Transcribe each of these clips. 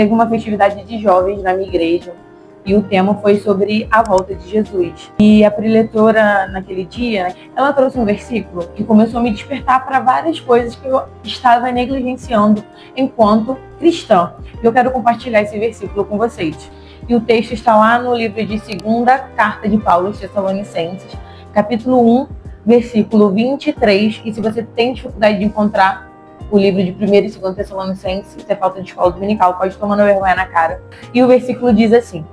Teve uma festividade de jovens na minha igreja e o tema foi sobre a volta de Jesus. E a preletora, naquele dia, ela trouxe um versículo que começou a me despertar para várias coisas que eu estava negligenciando enquanto cristã. E eu quero compartilhar esse versículo com vocês. E o texto está lá no livro de 2ª Carta de Paulo aos Tessalonicenses, capítulo 1, versículo 23. E se você tem dificuldade de encontrar o livro de 1ª e 2ª Tessalonicenses, isso é falta de escola dominical, pode tomar vergonha na cara. E o versículo diz assim: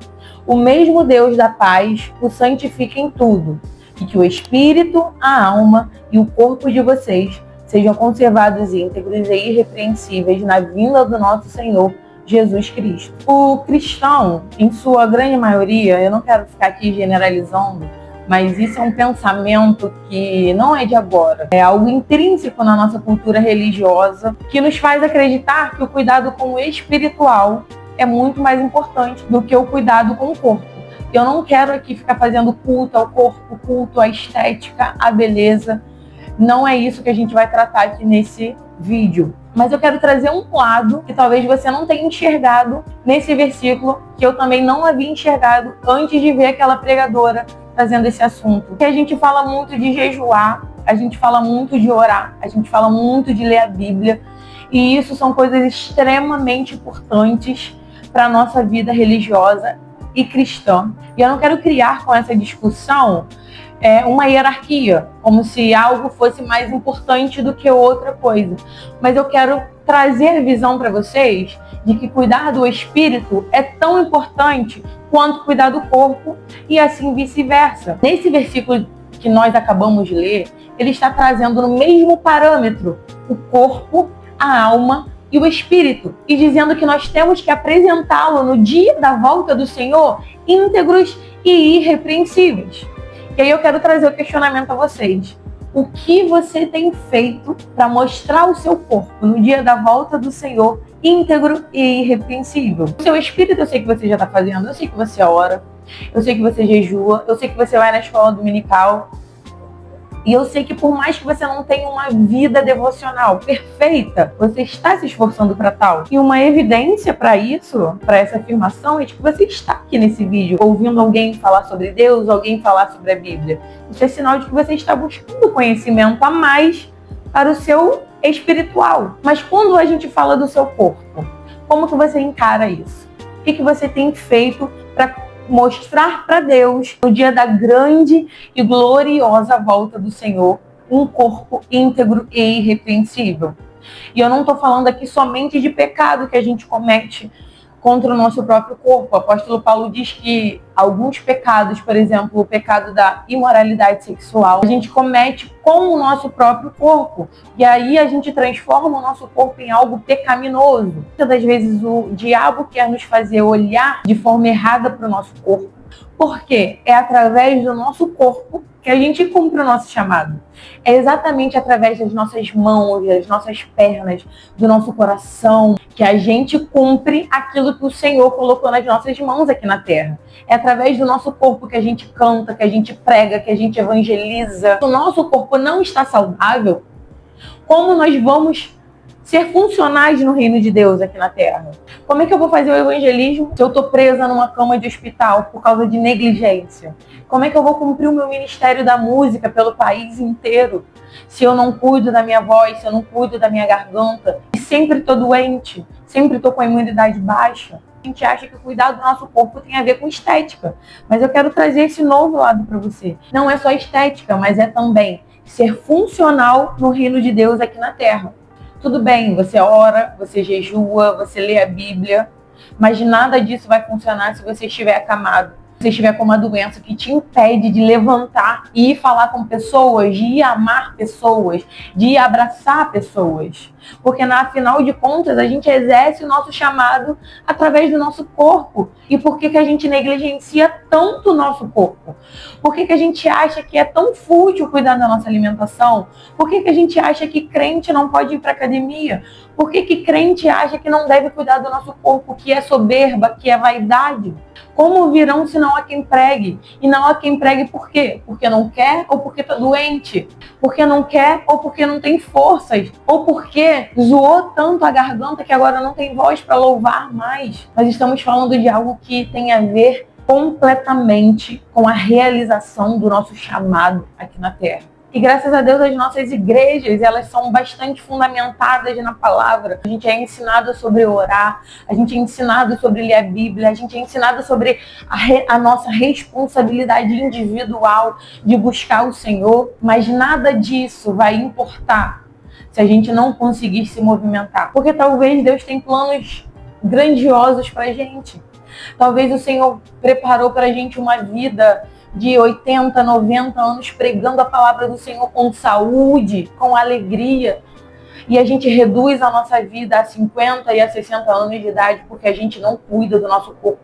o mesmo Deus da paz o santifique em tudo, e que o espírito, a alma e o corpo de vocês sejam conservados íntegros e irrepreensíveis na vinda do nosso Senhor Jesus Cristo. O cristão, em sua grande maioria, eu não quero ficar aqui generalizando, mas isso é um pensamento que não é de agora. É algo intrínseco na nossa cultura religiosa que nos faz acreditar que o cuidado com o espiritual é muito mais importante do que o cuidado com o corpo. Eu não quero aqui ficar fazendo culto ao corpo, culto à estética, à beleza. Não é isso que a gente vai tratar aqui nesse vídeo. Mas eu quero trazer um lado que talvez você não tenha enxergado nesse versículo, que eu também não havia enxergado antes de ver aquela pregadora trazendo esse assunto. Que a gente fala muito de jejuar, a gente fala muito de orar, a gente fala muito de ler a Bíblia, e isso são coisas extremamente importantes para a nossa vida religiosa e cristã. E eu não quero criar com essa discussão uma hierarquia, como se algo fosse mais importante do que outra coisa. Mas eu quero trazer a visão para vocês de que cuidar do espírito é tão importante quanto cuidar do corpo e assim vice-versa. Nesse versículo que nós acabamos de ler, ele está trazendo no mesmo parâmetro o corpo, a alma e o espírito, e dizendo que nós temos que apresentá-lo no dia da volta do Senhor íntegros e irrepreensíveis. E aí eu quero trazer o questionamento a vocês. O que você tem feito para mostrar o seu corpo no dia da volta do Senhor íntegro e irrepreensível? O seu espírito eu sei que você já está fazendo, eu sei que você ora, eu sei que você jejua, eu sei que você vai na escola dominical. E eu sei que por mais que você não tenha uma vida devocional perfeita, você está se esforçando para tal. E uma evidência para isso, para essa afirmação, é de que você está aqui nesse vídeo, ouvindo alguém falar sobre Deus, alguém falar sobre a Bíblia. Isso é sinal de que você está buscando conhecimento a mais para o seu espiritual. Mas quando a gente fala do seu corpo, como que você encara isso? O que você tem feito para mostrar para Deus, no dia da grande e gloriosa volta do Senhor, um corpo íntegro e irrepreensível? E eu não estou falando aqui somente de pecado que a gente comete contra o nosso próprio corpo. O apóstolo Paulo diz que alguns pecados, por exemplo, o pecado da imoralidade sexual, a gente comete com o nosso próprio corpo. E aí a gente transforma o nosso corpo em algo pecaminoso. Muitas das vezes o diabo quer nos fazer olhar de forma errada para o nosso corpo. Porque é através do nosso corpo que a gente cumpre o nosso chamado. É exatamente através das nossas mãos, das nossas pernas, do nosso coração, que a gente cumpre aquilo que o Senhor colocou nas nossas mãos aqui na terra. É através do nosso corpo que a gente canta, que a gente prega, que a gente evangeliza. Se o nosso corpo não está saudável, como nós vamos ser funcionais no reino de Deus aqui na terra? Como é que eu vou fazer o evangelismo se eu estou presa numa cama de hospital por causa de negligência? Como é que eu vou cumprir o meu ministério da música pelo país inteiro se eu não cuido da minha voz, se eu não cuido da minha garganta? E sempre estou doente, sempre estou com a imunidade baixa. A gente acha que cuidar do nosso corpo tem a ver com estética, mas eu quero trazer esse novo lado para você. Não é só estética, mas é também ser funcional no reino de Deus aqui na terra. Tudo bem, você ora, você jejua, você lê a Bíblia, mas nada disso vai funcionar se você estiver acamado. Se você estiver com uma doença que te impede de levantar e ir falar com pessoas, de ir amar pessoas, de ir abraçar pessoas. Porque, afinal de contas, a gente exerce o nosso chamado através do nosso corpo. E por que a gente negligencia tanto o nosso corpo? Por que a gente acha que é tão fútil cuidar da nossa alimentação? Por que a gente acha que crente não pode ir para academia? Por que crente acha que não deve cuidar do nosso corpo, que é soberba, que é vaidade? Como virão se não há quem pregue? E não há quem pregue por quê? Porque não quer ou porque está doente? Porque não quer ou porque não tem forças? Ou porque porque zoou tanto a garganta que agora não tem voz para louvar mais. Nós estamos falando de algo que tem a ver completamente com a realização do nosso chamado aqui na Terra. E graças a Deus as nossas igrejas, elas são bastante fundamentadas na palavra. A gente é ensinado sobre orar, a gente é ensinado sobre ler a Bíblia, a gente é ensinado sobre a nossa responsabilidade individual de buscar o Senhor, mas nada disso vai importar se a gente não conseguir se movimentar. Porque talvez Deus tem planos grandiosos pra gente. Talvez o Senhor preparou pra gente uma vida de 80, 90 anos pregando a palavra do Senhor com saúde, com alegria. E a gente reduz a nossa vida a 50 e a 60 anos de idade porque a gente não cuida do nosso corpo,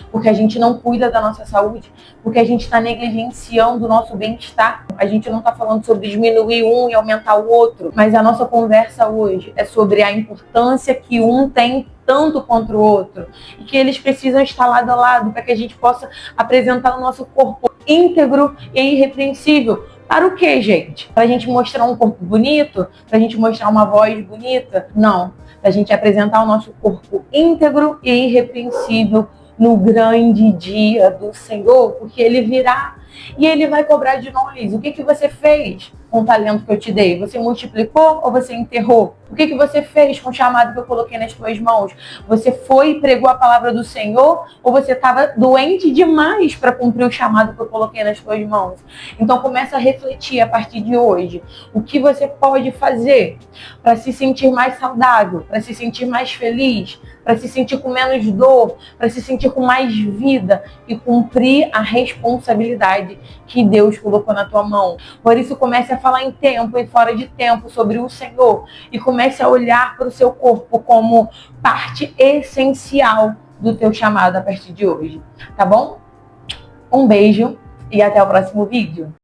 porque a gente não cuida da nossa saúde, porque a gente está negligenciando o nosso bem-estar. A gente não está falando sobre diminuir um e aumentar o outro, mas a nossa conversa hoje é sobre a importância que um tem tanto quanto o outro, e que eles precisam estar lado a lado para que a gente possa apresentar o nosso corpo íntegro e irrepreensível. Para o quê, gente? Para a gente mostrar um corpo bonito? Para a gente mostrar uma voz bonita? Não. Para a gente apresentar o nosso corpo íntegro e irrepreensível no grande dia do Senhor, porque Ele virá e Ele vai cobrar de nós. O que você fez com o talento que eu te dei? Você multiplicou ou você enterrou? O que você fez com o chamado que eu coloquei nas tuas mãos? Você foi e pregou a palavra do Senhor ou você estava doente demais para cumprir o chamado que eu coloquei nas tuas mãos? Então começa a refletir a partir de hoje o que você pode fazer para se sentir mais saudável, para se sentir mais feliz, para se sentir com menos dor, para se sentir com mais vida e cumprir a responsabilidade que Deus colocou na tua mão. Por isso comece a falar em tempo e fora de tempo sobre o Senhor e comece a olhar para o seu corpo como parte essencial do teu chamado a partir de hoje, tá bom? Um beijo e até o próximo vídeo.